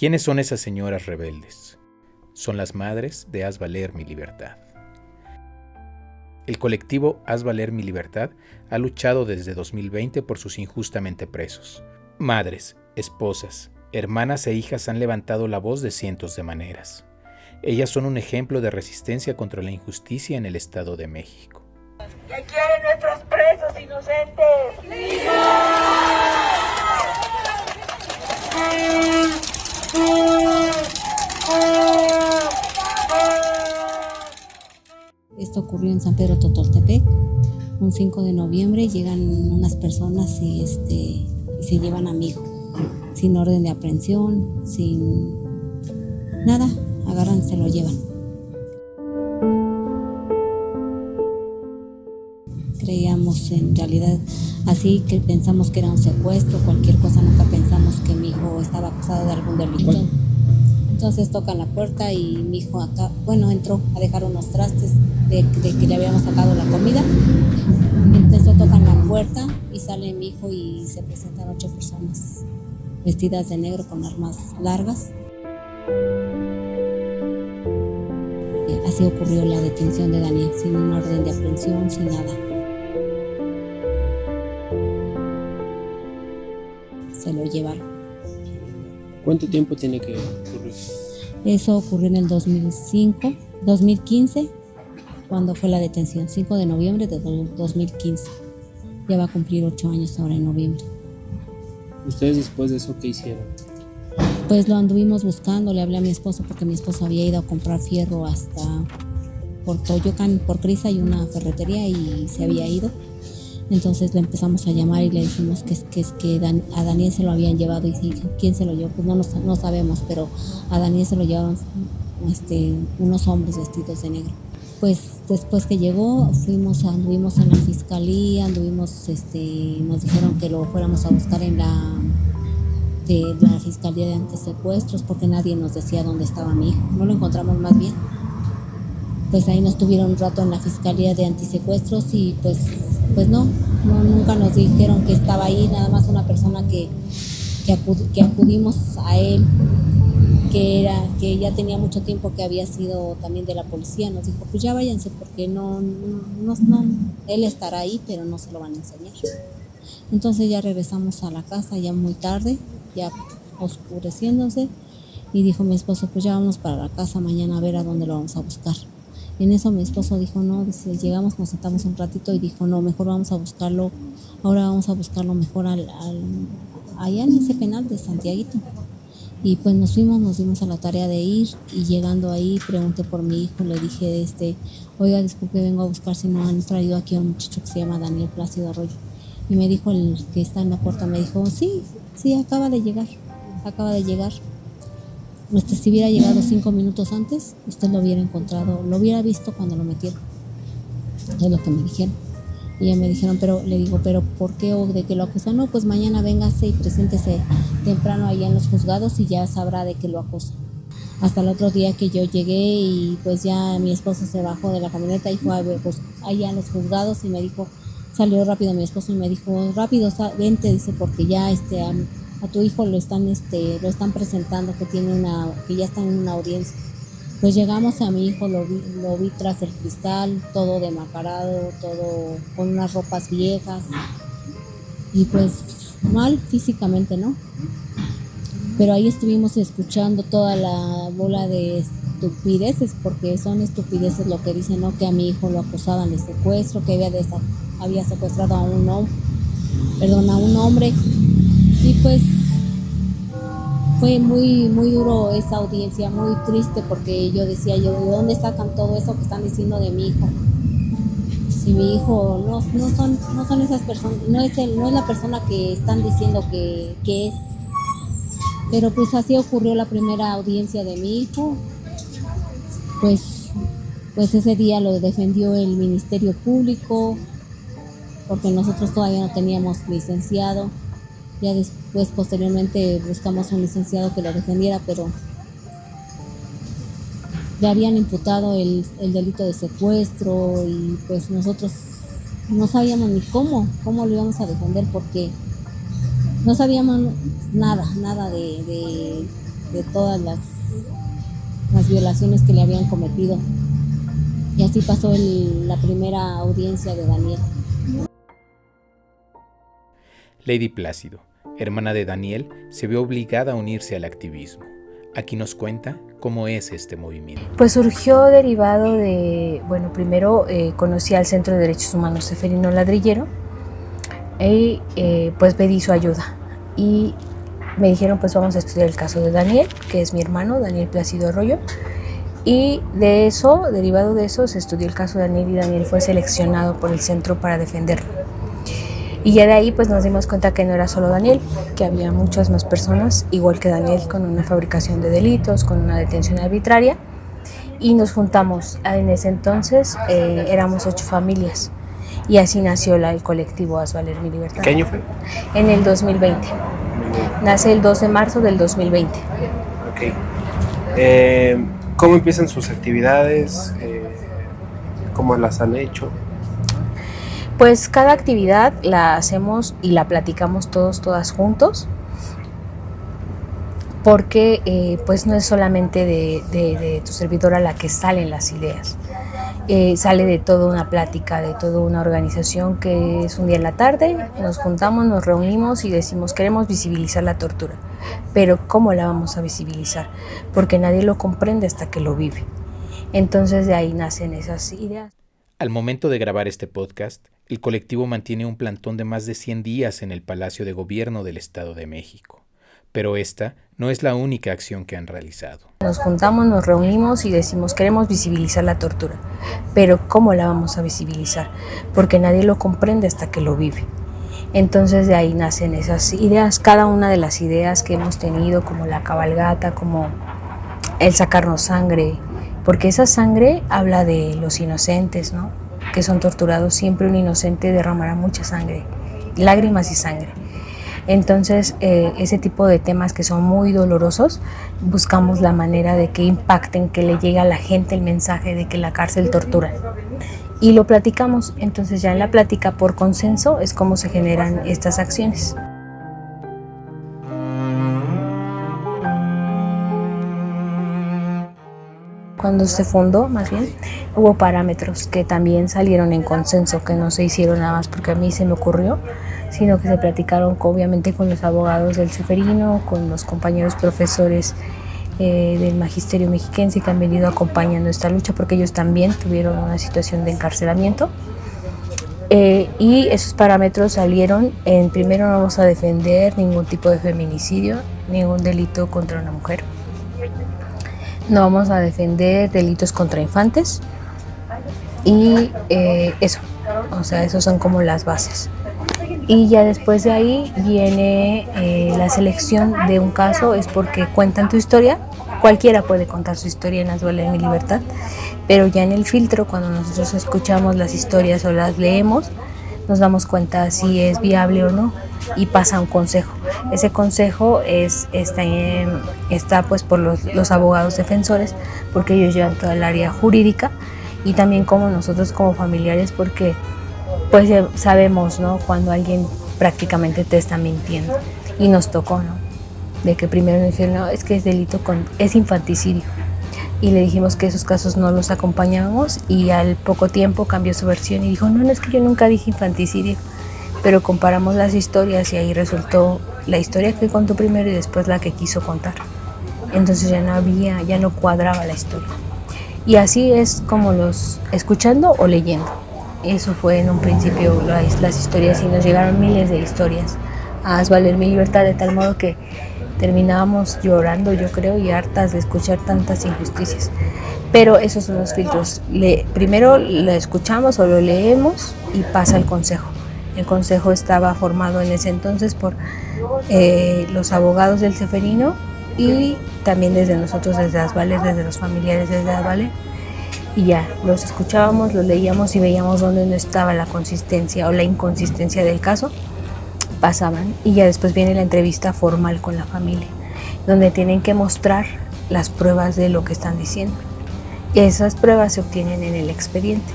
¿Quiénes son esas señoras rebeldes? Son las madres de Haz Valer Mi Libertad. El colectivo Haz Valer Mi Libertad ha luchado desde 2020 por sus injustamente presos. Madres, esposas, hermanas e hijas han levantado la voz de cientos de maneras. Ellas son un ejemplo de resistencia contra la injusticia en el Estado de México. ¿Qué quieren nuestros presos inocentes? ¡Libertad! Esto ocurrió en San Pedro Totoltepec. Un 5 de noviembre llegan unas personas y se llevan a mi hijo, sin orden de aprehensión, sin nada, agarran y se lo llevan. Creíamos en realidad así, que pensamos que era un secuestro, cualquier cosa, nunca pensamos que mi hijo estaba acusado de algún delito. Entonces tocan la puerta y mi hijo entró a dejar unos trastes de que le habíamos sacado la comida. Entonces tocan la puerta y sale mi hijo y se presentan 8 personas vestidas de negro con armas largas. Así ocurrió la detención de Daniel, sin una orden de aprehensión, sin nada. Se lo llevaron. ¿Cuánto tiempo tiene que ocurrir? Eso ocurrió en el 2015, cuando fue la detención, 5 de noviembre de 2015. Ya va a cumplir 8 años ahora en noviembre. ¿Ustedes después de eso qué hicieron? Pues lo anduvimos buscando, le hablé a mi esposo porque mi esposo había ido a comprar fierro hasta por Toyocan, por Crisa, hay una ferretería y se había ido. Entonces le empezamos a llamar y le dijimos que a Daniel se lo habían llevado y dijo, ¿quién se lo llevó? Pues no sabemos, pero a Daniel se lo llevaban unos hombres vestidos de negro. Pues después que llegó, anduvimos en la fiscalía, nos dijeron que lo fuéramos a buscar en la fiscalía de antisecuestros porque nadie nos decía dónde estaba mi hijo, no lo encontramos más bien. Pues ahí nos tuvieron un rato en la fiscalía de antisecuestros y pues nunca nos dijeron que estaba ahí, nada más una persona que acudimos a él, que ya tenía mucho tiempo que había sido también de la policía, nos dijo, pues ya váyanse porque no, él estará ahí, pero no se lo van a enseñar. Entonces ya regresamos a la casa ya muy tarde, ya oscureciéndose, y dijo mi esposo, pues ya vamos para la casa mañana a ver a dónde lo vamos a buscar. En eso mi esposo dijo, no, llegamos, nos sentamos un ratito y dijo, no, mejor vamos a buscarlo, ahora vamos a buscarlo mejor allá en ese penal de Santiaguito. Y pues nos dimos a la tarea de ir, y llegando ahí pregunté por mi hijo, le dije, oiga, disculpe, vengo a buscar si no han traído aquí a un muchacho que se llama Daniel Plácido Arroyo. Y me dijo el que está en la puerta, me dijo, sí, acaba de llegar. Si hubiera llegado 5 minutos antes, usted lo hubiera encontrado, lo hubiera visto cuando lo metieron. Es lo que me dijeron. Y ya me dijeron, pero ¿por qué o de qué lo acusan? No, pues mañana véngase y preséntese temprano allá en los juzgados y ya sabrá de qué lo acusan. Hasta el otro día que yo llegué y pues ya mi esposo se bajó de la camioneta y fue a ver, pues, allá en los juzgados y me dijo, salió rápido mi esposo y me dijo, rápido, vente, dice, porque ya a tu hijo lo están presentando, que ya está en una audiencia. Pues llegamos a mi hijo, lo vi tras el cristal, todo demacrado, todo con unas ropas viejas y pues mal físicamente, ¿no? Pero ahí estuvimos escuchando toda la bola de estupideces, porque son estupideces lo que dicen, ¿no? Que a mi hijo lo acusaban de secuestro, que había secuestrado a un hombre. Y pues fue muy, muy duro esa audiencia, muy triste, porque yo decía, ¿de dónde sacan todo eso que están diciendo de mi hijo? Si mi hijo no son esas personas, no es la persona que están diciendo que es. Pero pues así ocurrió la primera audiencia de mi hijo. Pues ese día lo defendió el Ministerio Público, porque nosotros todavía no teníamos licenciado. Ya después, posteriormente, buscamos un licenciado que lo defendiera, pero le habían imputado el delito de secuestro y pues nosotros no sabíamos ni cómo lo íbamos a defender, porque no sabíamos nada de de todas las violaciones que le habían cometido. Y así pasó la primera audiencia de Daniel. Lady Plácido, hermana de Daniel, se vio obligada a unirse al activismo. Aquí nos cuenta cómo es este movimiento. Pues surgió derivado de, primero conocí al Centro de Derechos Humanos Ceferino Ladrillero y pues pedí su ayuda. Y me dijeron, pues vamos a estudiar el caso de Daniel, que es mi hermano, Daniel Plácido Arroyo. Y de eso, derivado de eso, se estudió el caso de Daniel y Daniel fue seleccionado por el centro para defenderlo. Y ya de ahí pues nos dimos cuenta que no era solo Daniel, que había muchas más personas, igual que Daniel, con una fabricación de delitos, con una detención arbitraria. Y nos juntamos, en ese entonces éramos 8 familias. Y así nació el colectivo Haz Valer Mi Libertad. ¿Qué año fue? En el 2020. Nace el 2 de marzo del 2020. Ok. ¿Cómo empiezan sus actividades? ¿Cómo las han hecho? Pues cada actividad la hacemos y la platicamos todas juntos, porque pues no es solamente de tu servidora la que salen las ideas. Sale de toda una plática, de toda una organización que es un día en la tarde, nos juntamos, nos reunimos y decimos queremos visibilizar la tortura, pero ¿cómo la vamos a visibilizar? Porque nadie lo comprende hasta que lo vive. Entonces de ahí nacen esas ideas. Al momento de grabar este podcast, el colectivo mantiene un plantón de más de 100 días en el Palacio de Gobierno del Estado de México. Pero esta no es la única acción que han realizado. Nos juntamos, nos reunimos y decimos queremos visibilizar la tortura, pero ¿cómo la vamos a visibilizar? Porque nadie lo comprende hasta que lo vive. Entonces de ahí nacen esas ideas, cada una de las ideas que hemos tenido, como la cabalgata, como el sacarnos sangre, porque esa sangre habla de los inocentes, ¿no? Que son torturados. Siempre un inocente derramará mucha sangre, lágrimas y sangre. Entonces, ese tipo de temas que son muy dolorosos, buscamos la manera de que impacten, que le llegue a la gente el mensaje de que la cárcel tortura. Y lo platicamos. Entonces ya en la plática por consenso es como se generan estas acciones. Cuando se fundó, más bien, hubo parámetros que también salieron en consenso, que no se hicieron nada más porque a mí se me ocurrió, sino que se platicaron obviamente con los abogados del Ceferino, con los compañeros profesores del Magisterio Mexiquense que han venido acompañando esta lucha, porque ellos también tuvieron una situación de encarcelamiento. Y esos parámetros salieron en, primero, no vamos a defender ningún tipo de feminicidio, ningún delito contra una mujer. No vamos a defender delitos contra infantes y eso, o sea, esos son como las bases. Y ya después de ahí viene la selección de un caso, es porque cuentan tu historia, cualquiera puede contar su historia en Haz Valer Mi Libertad, pero ya en el filtro, cuando nosotros escuchamos las historias o las leemos, nos damos cuenta si es viable o no y pasa un consejo. Ese consejo está pues por los abogados defensores, porque ellos llevan toda el área jurídica, y también como nosotros como familiares, porque pues sabemos, ¿no?, cuando alguien prácticamente te está mintiendo, y nos tocó, ¿no?, de que primero nos dijeron, no, es que es delito es infanticidio, y le dijimos que esos casos no los acompañábamos, y al poco tiempo cambió su versión y dijo, no, es que yo nunca dije infanticidio, pero comparamos las historias y ahí resultó la historia que contó primero y después la que quiso contar. Entonces ya no cuadraba la historia. Y así es como los escuchando o leyendo. Eso fue en un principio las historias, y nos llegaron miles de historias a Haz Valer Mi Libertad, de tal modo que terminábamos llorando, yo creo, y hartas de escuchar tantas injusticias. Pero esos son los filtros. Primero lo escuchamos o lo leemos y pasa el consejo. El consejo estaba formado en ese entonces por los abogados del Ceferino y también desde nosotros, desde Haz Valer, desde los familiares desde Haz Valer. Y ya, los escuchábamos, los leíamos y veíamos dónde no estaba la consistencia o la inconsistencia del caso. Pasaban y ya después viene la entrevista formal con la familia, donde tienen que mostrar las pruebas de lo que están diciendo. Y esas pruebas se obtienen en el expediente.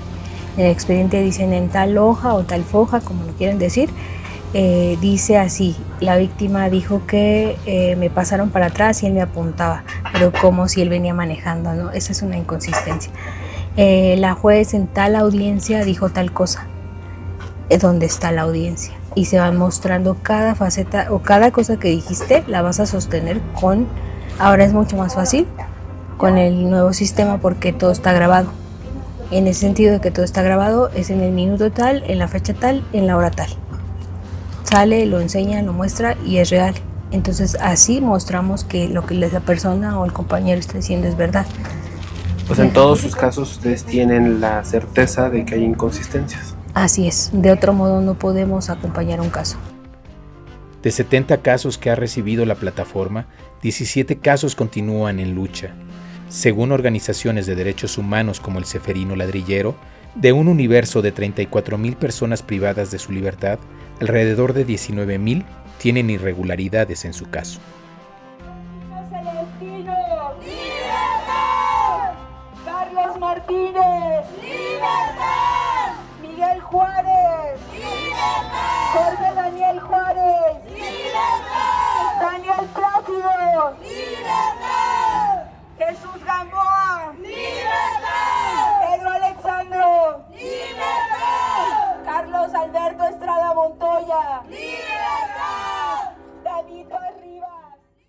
En el expediente dicen en tal hoja o tal foja, como lo quieren decir, dice así, la víctima dijo que me pasaron para atrás y él me apuntaba, pero como si él venía manejando, ¿no? Esa es una inconsistencia. La juez en tal audiencia dijo tal cosa. ¿Dónde está la audiencia? Y se van mostrando cada faceta o cada cosa que dijiste, la vas a sostener con, ahora es mucho más fácil con el nuevo sistema porque todo está grabado. En el sentido de que todo está grabado, es en el minuto tal, en la fecha tal, en la hora tal. Sale, lo enseña, lo muestra y es real. Entonces así mostramos que lo que la persona o el compañero está diciendo es verdad. Pues en todos sus casos ustedes tienen la certeza de que hay inconsistencias. Así es, de otro modo no podemos acompañar un caso. De 70 casos que ha recibido la plataforma, 17 casos continúan en lucha. Según organizaciones de derechos humanos como el Ceferino Ladrillero, de un universo de 34,000 personas privadas de su libertad, alrededor de 19,000 tienen irregularidades en su caso. Celestino, ¡libertad! Carlos Martínez, ¡libertad! Miguel Juárez, ¡libertad! Jorge Daniel Juárez, ¡libertad! Daniel Plácido, ¡libertad! Jesús Gamboa.